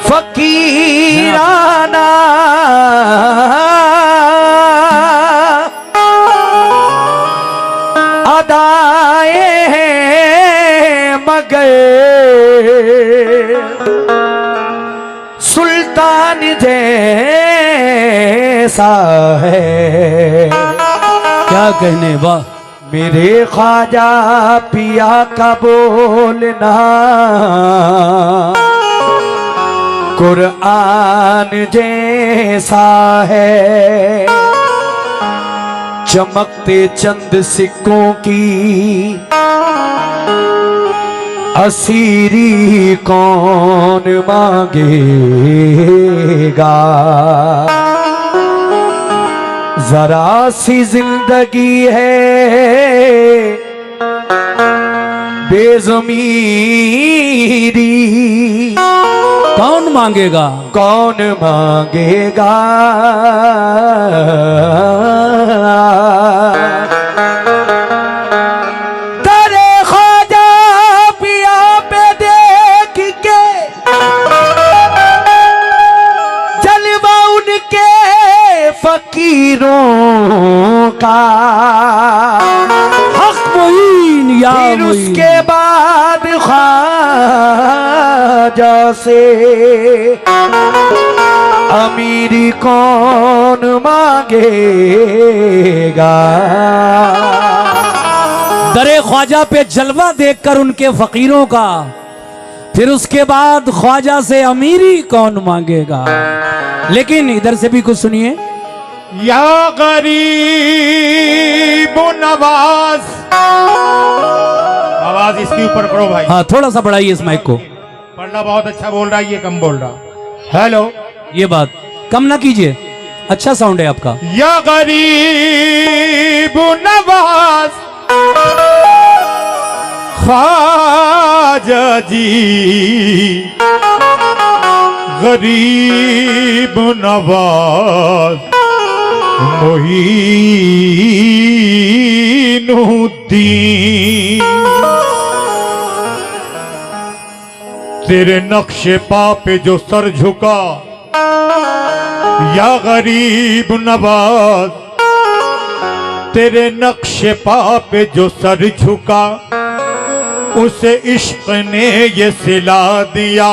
फकीराना अदाए हैं मगर सुल्तान जैसा है। क्या कहने, वाह। मेरे ख्वाजा पिया का बोलना कुरान जैसा है। चमकते चंद सिक्कों की असीरी कौन मांगेगा। जरा सी जिंदगी है बेज़मीरी, कौन मांगेगा, कौन मांगेगा। तेरे ख्वाजा पिया पे देख के जलवा उनके फकीरों का। हक मुईन या फिर मुईन। उसके बाद ख्वाजा से अमीरी कौन मांगेगा। दरे ख्वाजा पे जलवा देखकर उनके फकीरों का, फिर उसके बाद ख्वाजा से अमीरी कौन मांगेगा। लेकिन इधर से भी कुछ सुनिए। या गरीब नवाज, आवाज इसके ऊपर करो भाई। हाँ, थोड़ा सा बढ़ाइए इस माइक को। पढ़ना बहुत अच्छा बोल रहा है, ये कम बोल रहा। हेलो, ये बात कम ना कीजिए, अच्छा साउंड है आपका। या गरीब नवाज ख्वाजा जी, गरीब नवाज मोइनुद्दीन। तेरे नक्शे पा पे जो सर झुका, या गरीब नवाज, तेरे नक्शे पा पे जो सर झुका, उसे इश्क ने ये सिला दिया।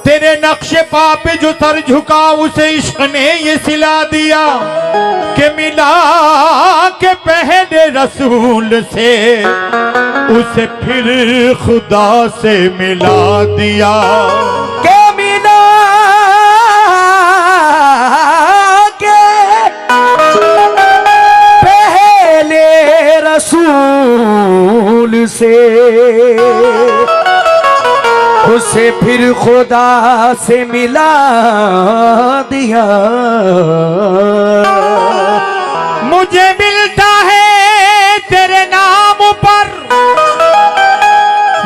तेरे नक्शे पा पे जो सर झुका, उसे इश्क ने ये सिला दिया कि मिला के पहले रसूल से, उसे फिर खुदा से मिला दिया। के मिला के पहले रसूल से, उसे फिर खुदा से मिला दिया। मुझे मिलता है तेरे नाम पर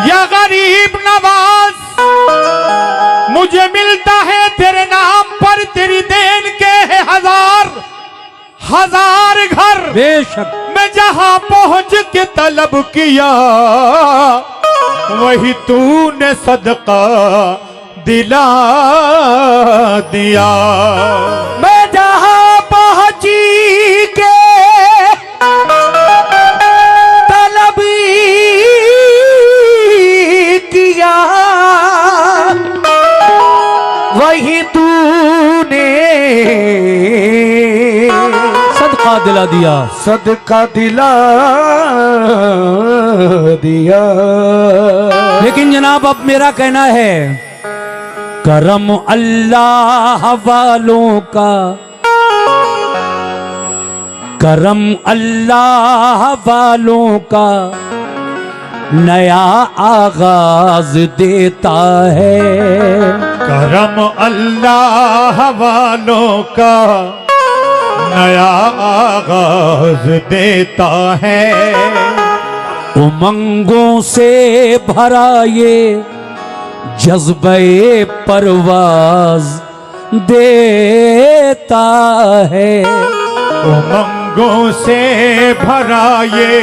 या गरीब नवाज, मुझे मिलता है तेरे नाम पर, तेरी देन के है हजार हजार घर। बेशक मैं जहां पहुंच के तलब किया, वही तूने सदका दिला दिया। मैं जहां पहुंची के तलब किया, वही तूने सदका दिला दिया, सदका दिला दिया। लेकिन जनाब अब मेरा कहना है, करम अल्लाह वालों का, करम अल्लाह वालों का नया आगाज देता है। करम अल्लाह वालों का नया आगाज देता है। उमंगों से भरा ये जज्बे परवाज देता है। उमंगों से भरा ये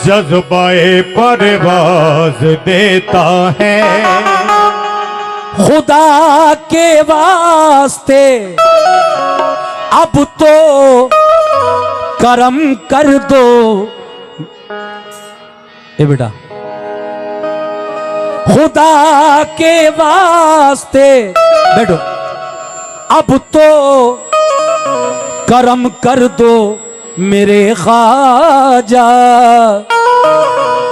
जज्बे परवाज देता है। खुदा के वास्ते अब तो करम कर दो। ए बेटा, खुदा के वास्ते बैठो, अब तो करम कर दो मेरे ख्वाजा।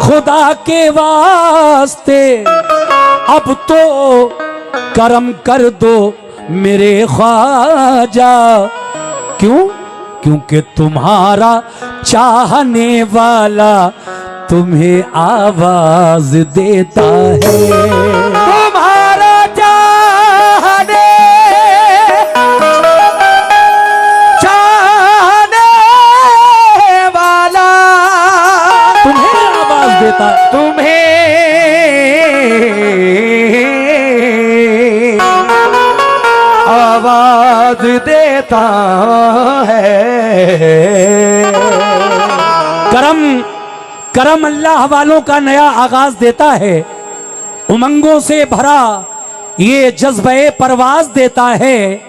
खुदा के वास्ते अब तो करम कर दो मेरे ख्वाजा। क्यों? क्योंकि तुम्हारा चाहने वाला तुम्हें आवाज देता है। तुम्हारा चाहने वाला तुम्हें आवाज देता है। तुम्हें आवाज देता है। करम अल्लाह वालों का नया आगाज देता है। उमंगों से भरा ये जज्बे परवाज देता है।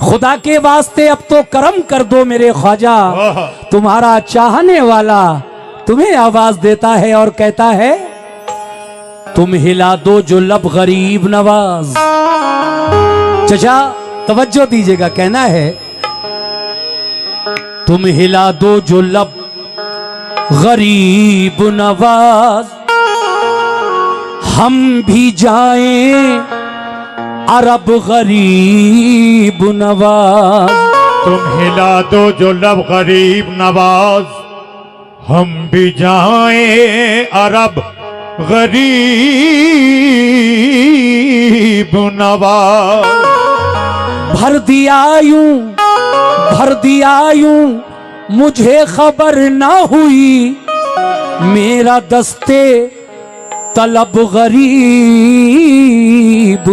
खुदा के वास्ते अब तो करम कर दो मेरे ख्वाजा। तुम्हारा चाहने वाला तुम्हें आवाज देता है और कहता है, तुम हिला दो जो लब गरीब नवाज। चचा तवज्जो दीजिएगा, कहना है तुम हिला दो जो लब गरीब नवाज, हम भी जाएं अरब गरीब नवाज। तुम हिला दो जो लब गरीब नवाज, हम भी जाएं अरब गरीब नवाज। भर दिया यूं मुझे खबर ना हुई, मेरा दस्ते तलब गरीब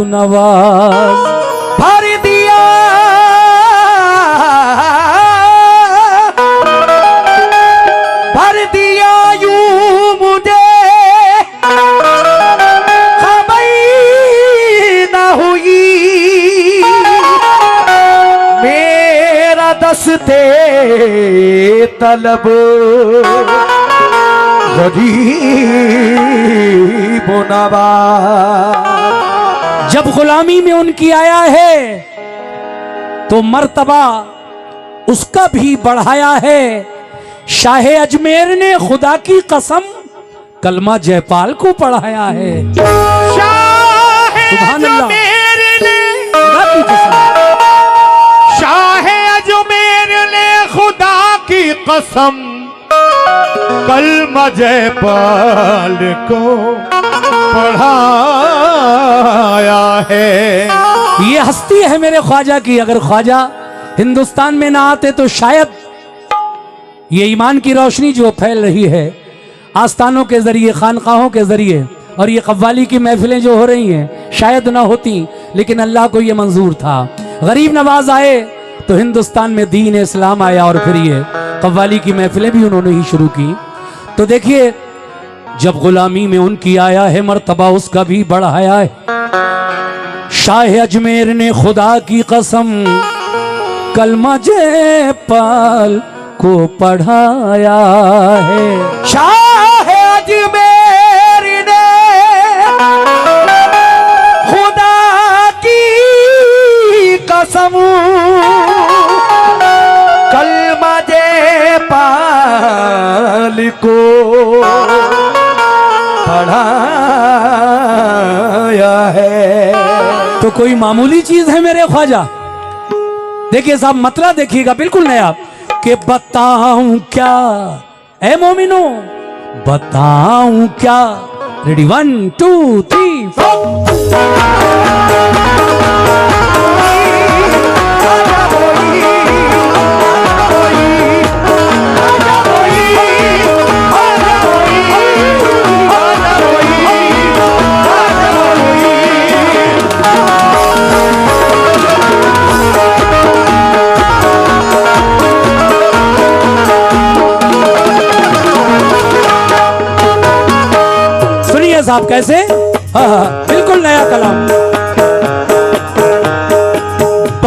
नवाज। भर दिया यूं मुझे खबर ना हुई, मेरा दस्ते तलब गरीब नवाज। जब गुलामी में उनकी आया है तो मर्तबा उसका भी बढ़ाया है। शाह अजमेर ने खुदा की कसम कलमा जयपाल को पढ़ाया है। सुभान अल्लाह। खुदा की कसम। शाह अजमेर ने खुदा की कसम कलमा जयपाल को पढ़ाया है। ये हस्ती है मेरे ख्वाजा की। अगर ख्वाजा हिंदुस्तान में ना आते तो शायद ये ईमान की रोशनी जो फैल रही है आस्थानों के जरिए, खानकाहों के जरिए, और ये कव्वाली की महफिलें जो हो रही हैं शायद ना होती, लेकिन अल्लाह को ये मंजूर था। गरीब नवाज आए तो हिंदुस्तान में दीन इस्लाम आया और फिर ये कव्वाली की महफिलें भी उन्होंने ही शुरू की। तो देखिए, जब गुलामी में उनकी आया है मर्तबा उसका भी बढ़ाया है। शाह अजमेर ने खुदा की कसम कलमा जयपाल को पढ़ाया है। शाह अजमेर ने खुदा की कसम कलमा जयपाल को पढ़ाया है। तो कोई मामूली चीज है मेरे ख्वाजा? देखिए साहब, मतलब देखिएगा बिल्कुल नया। कि बताऊं क्या ए मोमिनो, बताऊं क्या। रेडी 1 2 3 4। साहब कैसे? हाँ हाँ, बिल्कुल नया कलाम।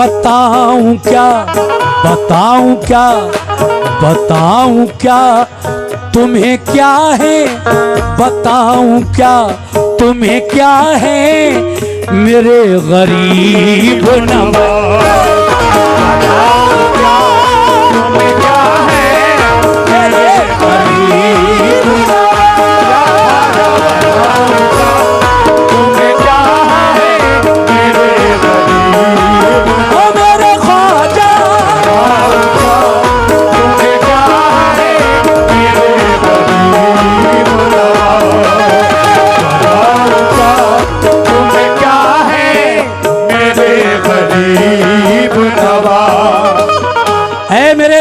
बताऊं क्या, बताऊं क्या, बताऊं क्या तुम्हें क्या है, बताऊं क्या तुम्हें क्या है मेरे गरीब नवाज।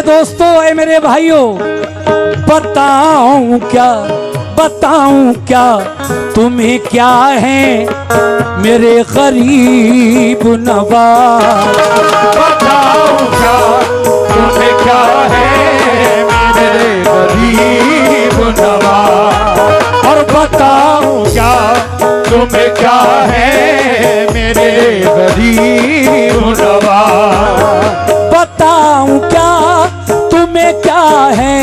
दोस्तों, ऐ मेरे भाइयों, बताऊं क्या, बताऊं क्या तुम्हें क्या है मेरे गरीब नवाज। बताऊं क्या तुम्हें क्या है मेरे गरीब नवाज। और बताऊं क्या तुम्हें क्या है मेरे गरीब नवाज। बताऊं क्या तुम्हें क्या है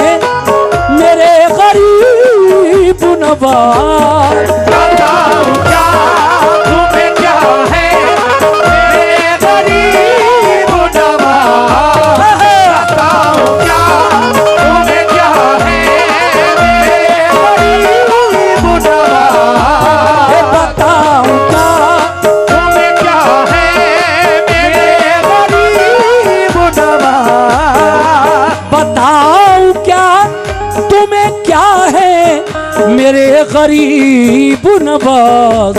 मेरे गरीब नवाज। बताऊं क्या तुम्हें क्या है मेरे गरीब नवाज। बताऊं क्या तुम्हें क्या है मेरे गरीब नवाज। बताऊं क्या तुम्हें क्या है मेरे गरीब नवाज। बताऊं क्या तुम्हें क्या है मेरे गरीब नवाज।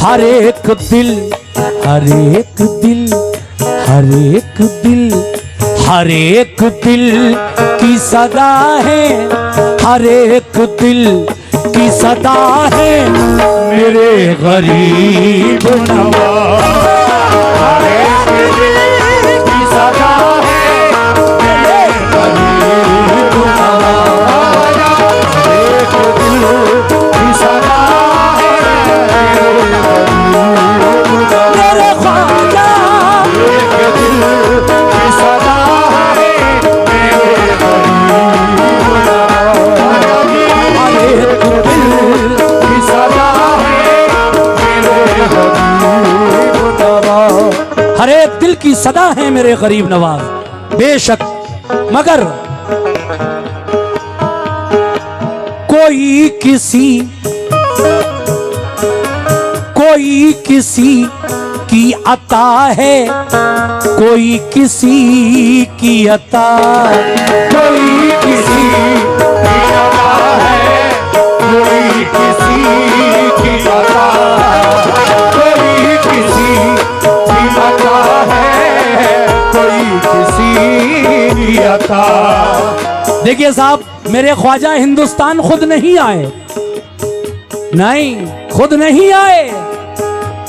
हर एक दिल, हर एक दिल, हर एक दिल, हर एक दिल की सदा है, हर एक दिल की सदा है मेरे गरीब नवाज। हर एक दिल की सदा है मेरे गरीब नवाज। हर एक दिल की सदा है मेरे गरीब नवाज। मेरे ख्वाजा एक दिल की सदा है मेरे गरीब नवाज। हर एक दिल की सदा है मेरे गरीब नवाज। हर एक दिल की सदा है मेरे गरीब नवाज। बेशक, मगर कोई किसी, कोई किसी की अता है, कोई किसी की अता, कोई किसी की अता है, कोई किसी की अता, कोई किसी की अता है, कोई किसी की अता। देखिए साहब, मेरे ख्वाजा हिंदुस्तान खुद नहीं आए, नहीं खुद नहीं आए,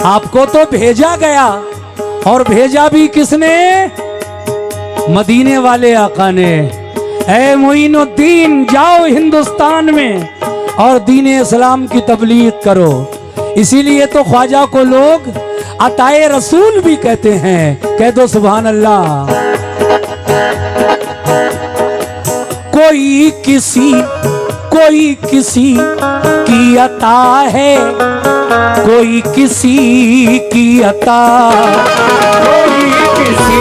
आपको तो भेजा गया। और भेजा भी किसने? मदीने वाले आका ने। ऐ मोइनुद्दीन, जाओ हिंदुस्तान में और दीन इस्लाम की तबलीग करो। इसीलिए तो ख्वाजा को लोग अताए रसूल भी कहते हैं। कह दो सुभान अल्लाह। कोई किसी, कोई किसी की अता है, कोई किसी की अता, कोई किसी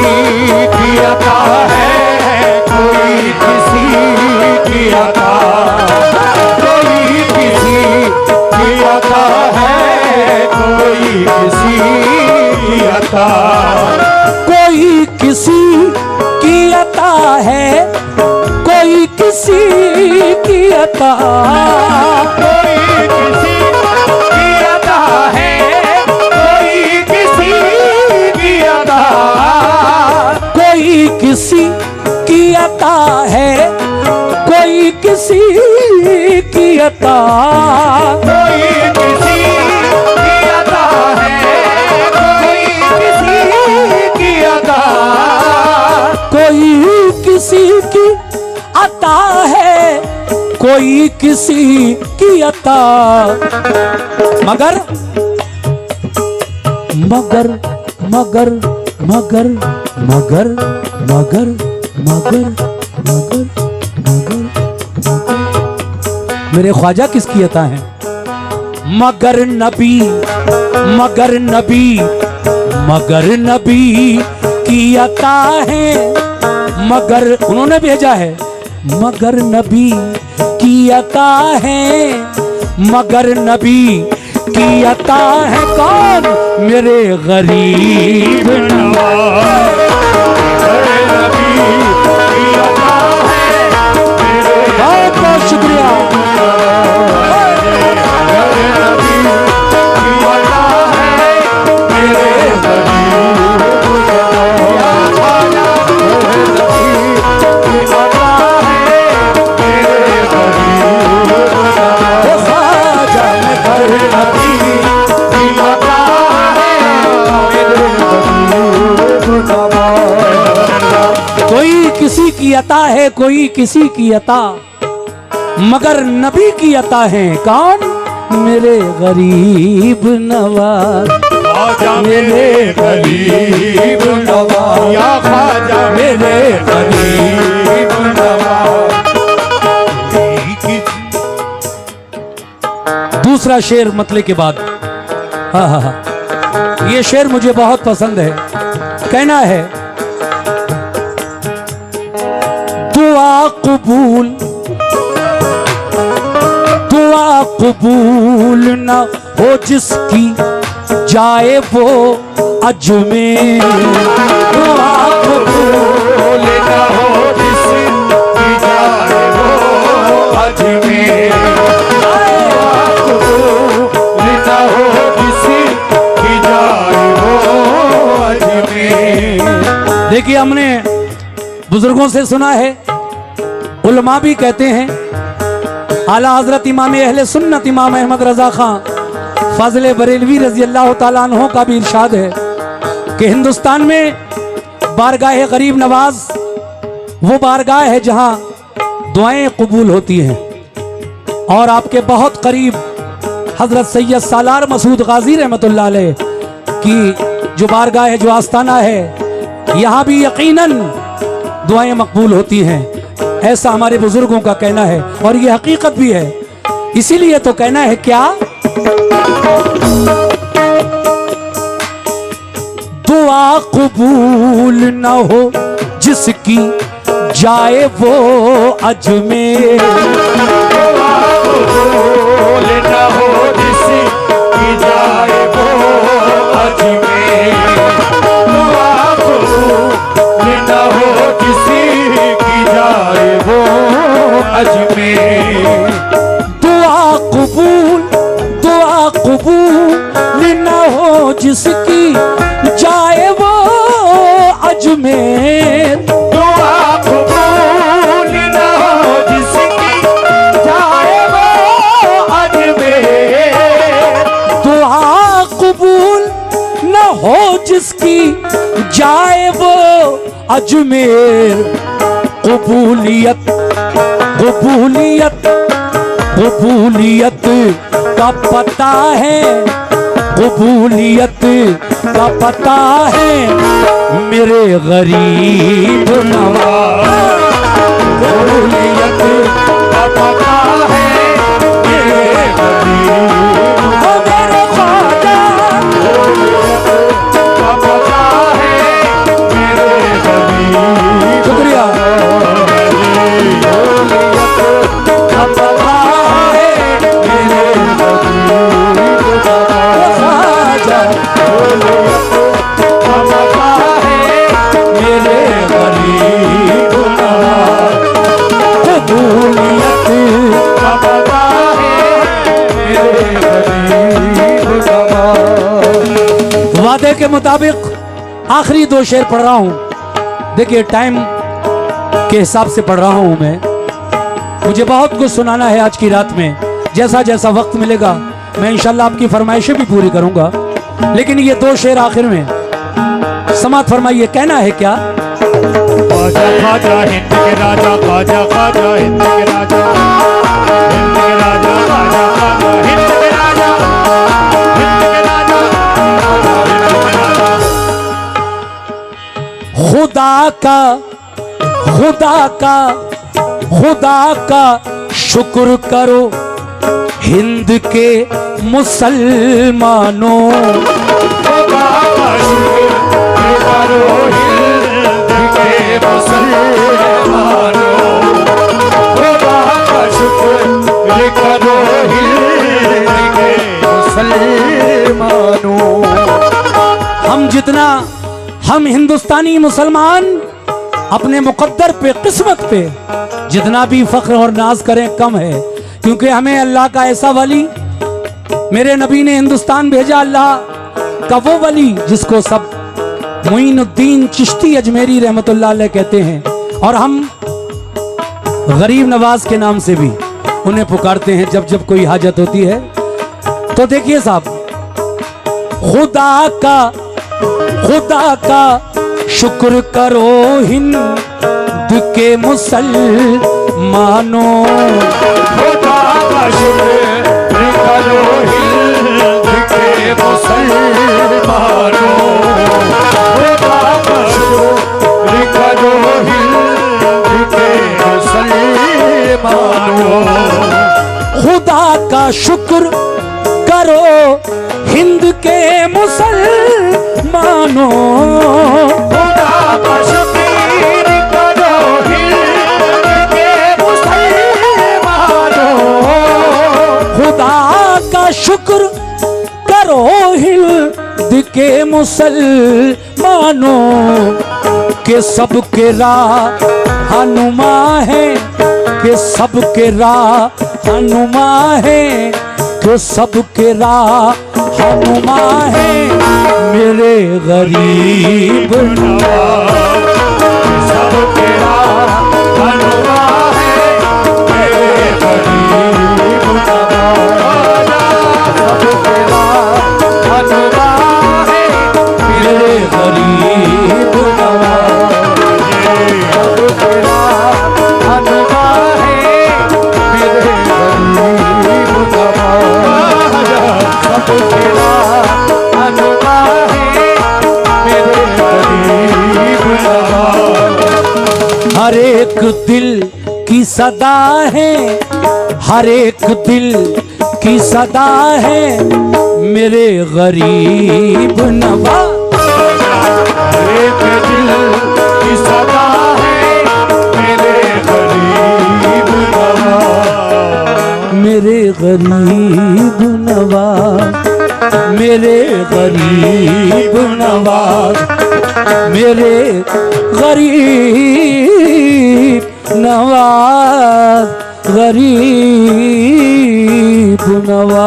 की अता है, कोई किसी की अता, कोई किसी की अता है, कोई किसी की अता। कोई किसी की अता है, कोई किसी की अता, कोई किसी की अता है, कोई किसी की अता, कोई किसी की अता है, कोई किसी की अता, कोई किसी की अता है, कोई किसी की अता, कोई किसी की अता है, कोई किसी की अता। मगर मगर मगर मगर मगर मगर मगर मगर मगर मेरे ख्वाजा किसकी अता है? मगर नबी मगर नबी मगर नबी की अता है, मगर उन्होंने भेजा है, मगर नबी की अता है, मगर नबी की अता है कौन? मेरे गरीब नवाज। बहुत बहुत शुक्रिया। कोई किसी की अता है, कोई किसी की अता, मगर नबी की अता है कौन? मेरे गरीब नवाज, मेरे गरीब नवाज, या ख्वाजा मेरे गरीब नवाज। दूसरा शेर मतले के बाद, हाँ हाँ हाँ, ये शेर मुझे बहुत पसंद है। कहना है दुआ कबूल, दुआ कबूल न हो जिसकी जाए वो अजमेर, दुआ कबूल न हो जिसकी जाए वो अजमेर, दुआ कबूल न हो जिसकी जाए वो अजमेर। देखिए हमने बुजुर्गों से सुना है, उलमा भी कहते हैं, आला हजरत इमाम अहले सुन्नत इमाम अहमद रजा खां फाजिल बरेलवी रजी अल्लाह ताला अन्हो का भी इरशाद है कि हिंदुस्तान में बारगाह गरीब नवाज वो बारगाह है जहां दुआएं कबूल होती हैं। और आपके बहुत करीब हजरत सैयद सालार मसूद गाजी रहमतुल्लाह अलैह की जो बारगाह है, जो आस्थाना है, यहाँ भी यकीनन दुआएं मकबूल होती हैं, ऐसा हमारे बुजुर्गों का कहना है और ये हकीकत भी है। इसीलिए तो कहना है क्या, दुआ कबूल न हो जिसकी जाए वो अजमेर, दुआ कबूल न हो जिसकी जाए वो अजमेर, दुआ कबूल न हो जिसकी जाए वो अजमेर, दुआ कबूल न हो जिसकी जाए वो अजमेर, दुआ कबूल न हो जिसकी जाए वो अजमेर, दुआ कबूल न हो जिसकी जाए वो अजमेर। कबूलियत कबूलियत कबूलियत का पता है, कबूलियत का पता है मेरे गरीब नवाज, कबूलियत का पता है मेरे गरीब, मेरे ख्वाजा का पता है मेरे गरीब। शुक्रिया। वादे के मुताबिक आखिरी दो शेर पढ़ रहा हूं। देखिए टाइम के हिसाब से पढ़ रहा हूं मैं, मुझे बहुत कुछ सुनाना है आज की रात में। जैसा जैसा वक्त मिलेगा मैं इंशाल्लाह आपकी फरमाइशें भी पूरी करूंगा, लेकिन ये दो शेर आखिर में समाप्त फरमाइए। कहना है क्या, ख्वाजा ख्वाजा हिंद के राजा, ख्वाजा ख्वाजा हिंद के राजा, हिंद के राजा, ख्वाजा ख्वाजा हिंद के राजा, हिंद के राजा, हिंद के राजा। का खुदा का शुक्र करो हिंद के मुसलमानों। खुदा का शुक्र करो हिंद के मुसलमानों। खुदा का शुक्र करो हिंद के मुसलमानों। हम हिंदुस्तानी मुसलमान अपने मुकद्दर पे, किस्मत पे जितना भी फख्र और नाज करें कम है, क्योंकि हमें अल्लाह का ऐसा वली, मेरे नबी ने हिंदुस्तान भेजा, अल्लाह का वो वली जिसको सब मोइनुद्दीन चिश्ती अजमेरी रहमतुल्लाह अलैह कहते हैं, और हम गरीब नवाज के नाम से भी उन्हें पुकारते हैं जब जब कोई हाजत होती है। तो देखिए साहब, खुदा का शुक्र करो हिंद के मुसलमानों। खुदा का शुक्र करो हिंद के मुसलमानों। खुदा का शुक्र करो हिंद के मुसलमानों। खुदा का शुक्र करो हिंद के मुसलमानों। खुदा का शुक्र करो हिंद के मुसलमानों। खुदा का शुक्र करो हिंद के मुसलमानों के सबके रहनुमा है, के सबके रहनुमा है, के सबके रहनुमा है मेरे गरीब नवाज। सबके रहनुमा है मेरे गरीब नवाज। सबके रहनुमा है मेरे गरीब नवाज। सबके रहनुमा है मेरे गरीब नवाज। सबके रहनुमा है मेरे गरीब नवाज। हर एक दिल की सदा है, हर एक दिल की सदा है मेरे गरीब नवाज। एक दिल की सदा है मेरे गरीब नवाज। मेरे गरीब नवाज, मेरे गरीब नवाज, मेरे गरीब नवाज, गरीब नवाज।